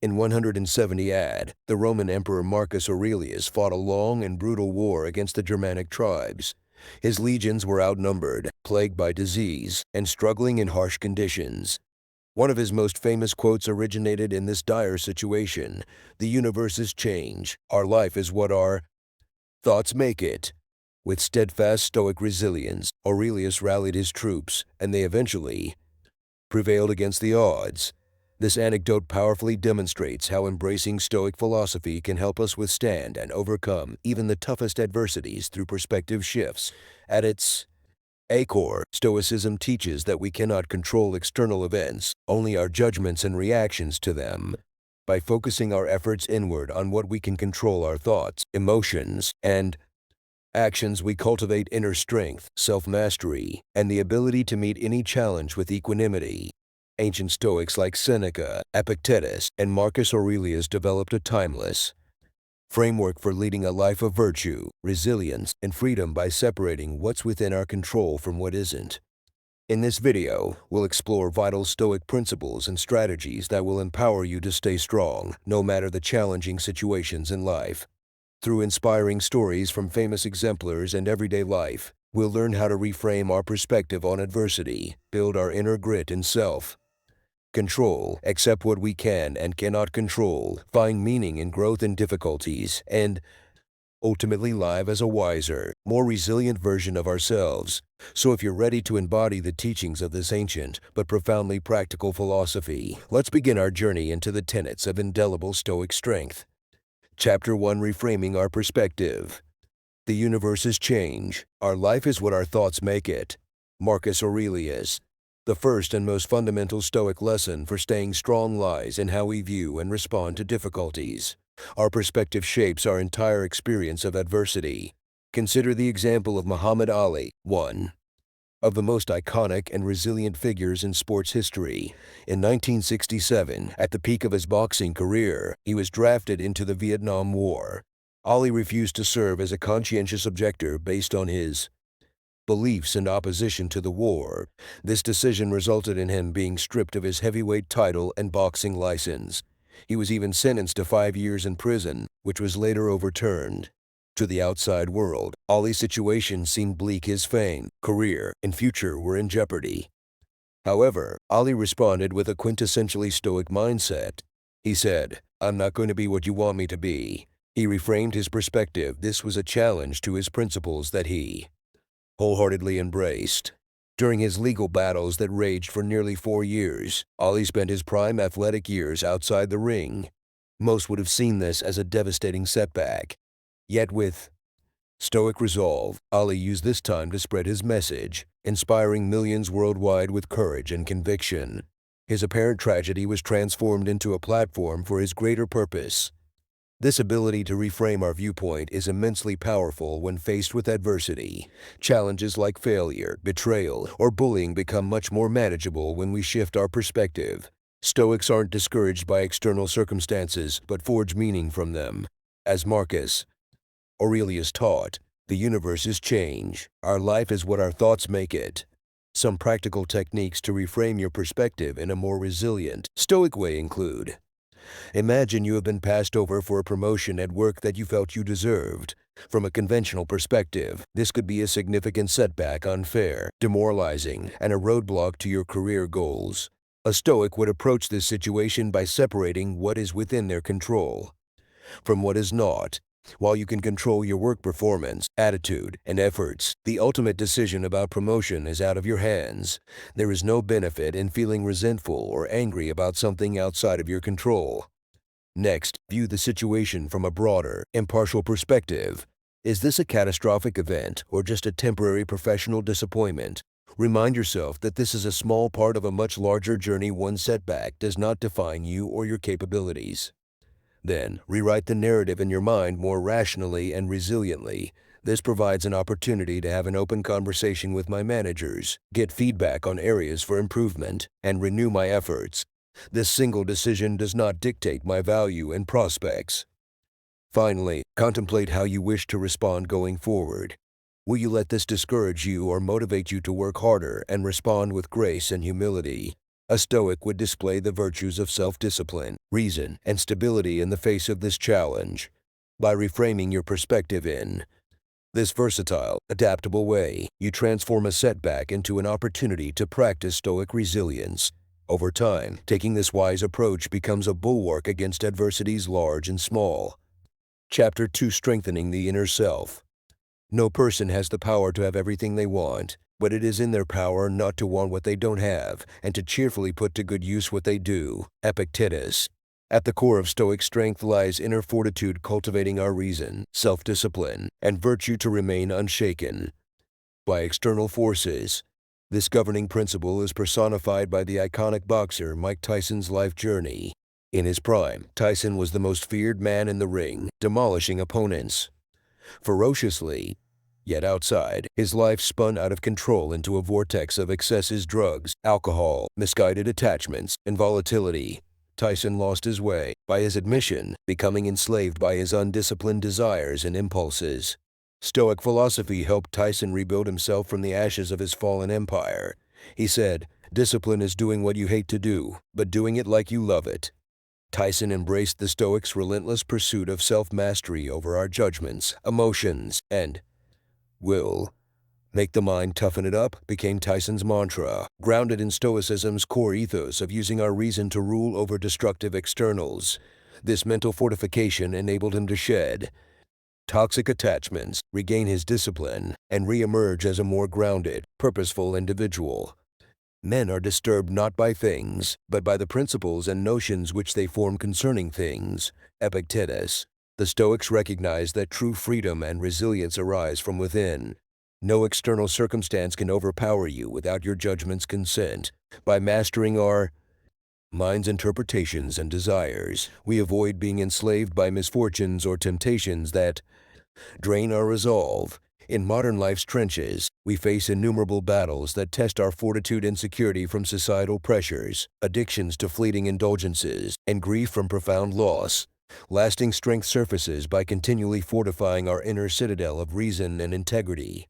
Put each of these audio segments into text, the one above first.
In 170 AD, the Roman Emperor Marcus Aurelius fought a long and brutal war against the Germanic tribes. His legions were outnumbered, plagued by disease, and struggling in harsh conditions. One of his most famous quotes originated in this dire situation: "The universe is change. Our life is what our thoughts make it." With steadfast Stoic resilience, Aurelius rallied his troops, and they eventually prevailed against the odds. This anecdote powerfully demonstrates how embracing Stoic philosophy can help us withstand and overcome even the toughest adversities through perspective shifts. At its core, Stoicism teaches that we cannot control external events, only our judgments and reactions to them. By focusing our efforts inward on what we can control, our thoughts, emotions, and actions, we cultivate inner strength, self-mastery, and the ability to meet any challenge with equanimity. Ancient Stoics like Seneca, Epictetus, and Marcus Aurelius developed a timeless framework for leading a life of virtue, resilience, and freedom by separating what's within our control from what isn't. In this video, we'll explore vital Stoic principles and strategies that will empower you to stay strong, no matter the challenging situations in life. Through inspiring stories from famous exemplars and everyday life, we'll learn how to reframe our perspective on adversity, build our inner grit and self-control, accept what we can and cannot control, find meaning in growth and difficulties, and ultimately live as a wiser, more resilient version of ourselves. So if you're ready to embody the teachings of this ancient but profoundly practical philosophy, let's begin our journey into the tenets of indelible Stoic strength. Chapter 1: Reframing Our Perspective. The universe is change. Our life is what our thoughts make it. Marcus Aurelius. The first and most fundamental Stoic lesson for staying strong lies in how we view and respond to difficulties. Our perspective shapes our entire experience of adversity. Consider the example of Muhammad Ali, one of the most iconic and resilient figures in sports history. In 1967, at the peak of his boxing career, he was drafted into the Vietnam War. Ali refused to serve as a conscientious objector based on his beliefs and opposition to the war. This decision resulted in him being stripped of his heavyweight title and boxing license. He was even sentenced to 5 years in prison, which was later overturned. To the outside world, Ali's situation seemed bleak. His fame, career, and future were in jeopardy. However, Ali responded with a quintessentially Stoic mindset. He said, "I'm not going to be what you want me to be." He reframed his perspective. This was a challenge to his principles that he wholeheartedly embraced. During his legal battles that raged for nearly 4 years, Ali spent his prime athletic years outside the ring. Most would have seen this as a devastating setback. Yet with Stoic resolve, Ali used this time to spread his message, inspiring millions worldwide with courage and conviction. His apparent tragedy was transformed into a platform for his greater purpose. This ability to reframe our viewpoint is immensely powerful when faced with adversity. Challenges like failure, betrayal, or bullying become much more manageable when we shift our perspective. Stoics aren't discouraged by external circumstances, but forge meaning from them. As Marcus Aurelius taught, the universe is change. Our life is what our thoughts make it. Some practical techniques to reframe your perspective in a more resilient, Stoic way include: imagine you have been passed over for a promotion at work that you felt you deserved. From a conventional perspective, this could be a significant setback, unfair, demoralizing, and a roadblock to your career goals. A Stoic would approach this situation by separating what is within their control from what is not. While you can control your work performance, attitude, and efforts, the ultimate decision about promotion is out of your hands. There is no benefit in feeling resentful or angry about something outside of your control. Next, view the situation from a broader, impartial perspective. Is this a catastrophic event or just a temporary professional disappointment? Remind yourself that this is a small part of a much larger journey. One setback does not define you or your capabilities. Then, rewrite the narrative in your mind more rationally and resiliently. This provides an opportunity to have an open conversation with my managers, get feedback on areas for improvement, and renew my efforts. This single decision does not dictate my value and prospects. Finally, contemplate how you wish to respond going forward. Will you let this discourage you or motivate you to work harder and respond with grace and humility? A Stoic would display the virtues of self-discipline, reason, and stability in the face of this challenge. By reframing your perspective in this versatile, adaptable way, you transform a setback into an opportunity to practice Stoic resilience. Over time, taking this wise approach becomes a bulwark against adversities large and small. Chapter 2: Strengthening the Inner Self. No person has the power to have everything they want, but it is in their power not to want what they don't have, and to cheerfully put to good use what they do. Epictetus. At the core of Stoic strength lies inner fortitude, cultivating our reason, self-discipline, and virtue to remain unshaken by external forces. This governing principle is personified by the iconic boxer Mike Tyson's life journey. In his prime, Tyson was the most feared man in the ring, demolishing opponents ferociously. Yet outside, his life spun out of control into a vortex of excesses, drugs, alcohol, misguided attachments, and volatility. Tyson lost his way, by his admission, becoming enslaved by his undisciplined desires and impulses. Stoic philosophy helped Tyson rebuild himself from the ashes of his fallen empire. He said, "Discipline is doing what you hate to do, but doing it like you love it." Tyson embraced the Stoics' relentless pursuit of self-mastery over our judgments, emotions, and will. "Make the mind, toughen it up" became Tyson's mantra, grounded in Stoicism's core ethos of using our reason to rule over destructive externals. This mental fortification enabled him to shed toxic attachments, regain his discipline, and re-emerge as a more grounded, purposeful individual. Men are disturbed not by things, but by the principles and notions which they form concerning things. Epictetus. The Stoics recognized that true freedom and resilience arise from within. No external circumstance can overpower you without your judgment's consent. By mastering our mind's interpretations and desires, we avoid being enslaved by misfortunes or temptations that drain our resolve. In modern life's trenches, we face innumerable battles that test our fortitude and security, from societal pressures, addictions to fleeting indulgences, and grief from profound loss. Lasting strength surfaces by continually fortifying our inner citadel of reason and integrity.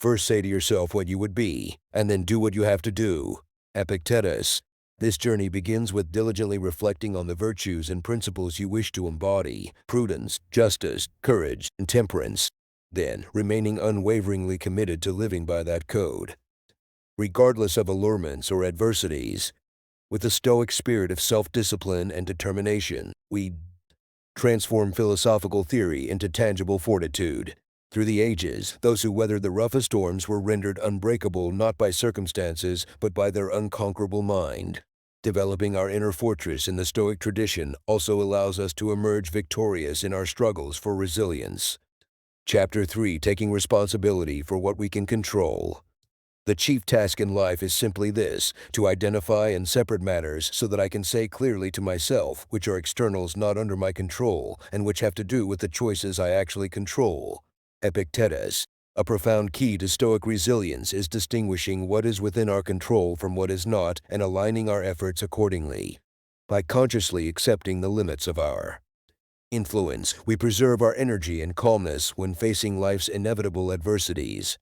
First say to yourself what you would be, and then do what you have to do. Epictetus. This journey begins with diligently reflecting on the virtues and principles you wish to embody: prudence, justice, courage, and temperance. Then, remaining unwaveringly committed to living by that code, regardless of allurements or adversities. With a Stoic spirit of self-discipline and determination, we transform philosophical theory into tangible fortitude. Through the ages, those who weathered the roughest storms were rendered unbreakable not by circumstances, but by their unconquerable mind. Developing our inner fortress in the Stoic tradition also allows us to emerge victorious in our struggles for resilience. Chapter 3: Taking responsibility for what we can control. The chief task in life is simply this: to identify and separate matters so that I can say clearly to myself which are externals not under my control and which have to do with the choices I actually control. Epictetus. A profound key to Stoic resilience is distinguishing what is within our control from what is not, and aligning our efforts accordingly. By consciously accepting the limits of our influence, we preserve our energy and calmness when facing life's inevitable adversities.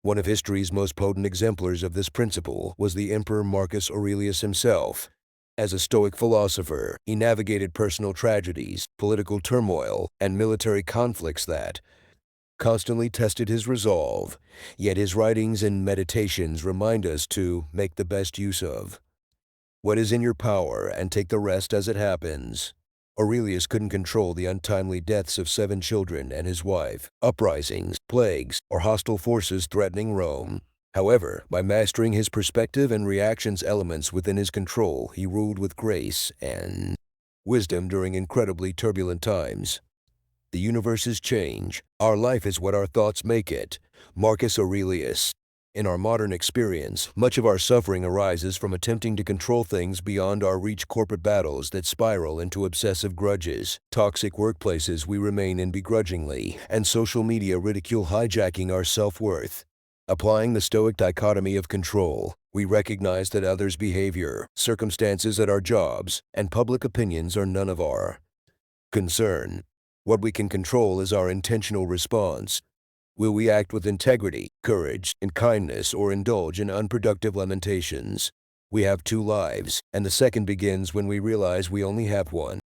One of history's most potent exemplars of this principle was the Emperor Marcus Aurelius himself. As a Stoic philosopher, he navigated personal tragedies, political turmoil, and military conflicts that constantly tested his resolve. Yet his writings and meditations remind us to make the best use of what is in your power and take the rest as it happens. Aurelius couldn't control the untimely deaths of 7 children and his wife, uprisings, plagues, or hostile forces threatening Rome. However, by mastering his perspective and reactions elements within his control, he ruled with grace and wisdom during incredibly turbulent times. The universe's change. Our life is what our thoughts make it. Marcus Aurelius. In our modern experience, much of our suffering arises from attempting to control things beyond our reach: corporate battles that spiral into obsessive grudges, toxic workplaces we remain in begrudgingly, and social media ridicule hijacking our self-worth. Applying the Stoic dichotomy of control, we recognize that others' behavior, circumstances at our jobs, and public opinions are none of our concern. What we can control is our intentional response. Will we act with integrity, courage, and kindness, or indulge in unproductive lamentations? We have two lives, and the second begins when we realize we only have one.